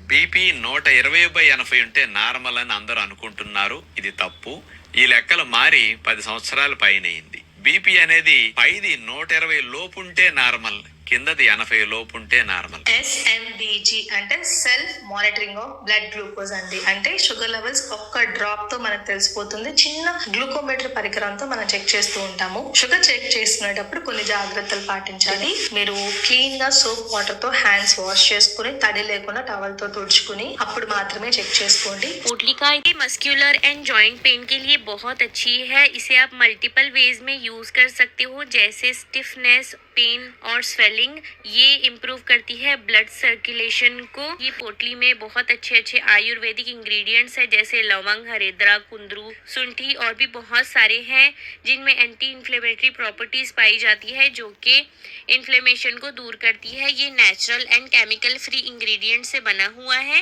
BP 120/80 ఉంటే normal అని అందరూ అనుకుంటున్నారు. ఇది తప్పు. ఈ లెక్కలు మారి 10 సంవత్సరాల పైనయింది. బీపీ అనేది పైది 120 లోపు ఉంటే నార్మల్, కిందది 80 లోపు ఉంటే నార్మల్. SMBG అంటే self monitoring of blood glucose అండి. అంటే షుగర్ లెవెల్స్ ఒక్క డ్రాప్ తో మనకు తెలిసిపోతుంది. చిన్న గ్లూకోమీటర్ పరికరంతో మనం చెక్ చేస్తూ ఉంటాము. షుగర్ చెక్ చేసుకునేటప్పుడు కొన్ని జాగ్రత్తలు పాటించాలి. మీరు క్లీన్ గా సోప్ వాటర్ తో హ్యాండ్స్ వాష్ చేసుకుని, తడి లేకుండా టవల్ తో తుడుచుకుని అప్పుడు మాత్రమే చెక్ చేసుకోండి. पोटली का मस्क्यूलर एंड जॉइंट पेन के लिए बहुत अच्छी है. इसे आप मल्टीपल वेज में यूज कर सकते हो, जैसे स्टिफनेस, पेन और स्वेलिंग. ये इम्प्रूव करती है ब्लड सर्कुलेशन को. ये पोटली में बहुत अच्छे अच्छे आयुर्वेदिक इंग्रेडिएंट्स है, जैसे लवंग, हरेद्रा, कुंदरू, सुंठी और भी बहुत सारे हैं जिनमें एंटी इन्फ्लेमेटरी प्रॉपर्टीज पाई जाती है जो कि इन्फ्लेमेशन को दूर करती है. ये natural and chemical free ingredient से बना हुआ है.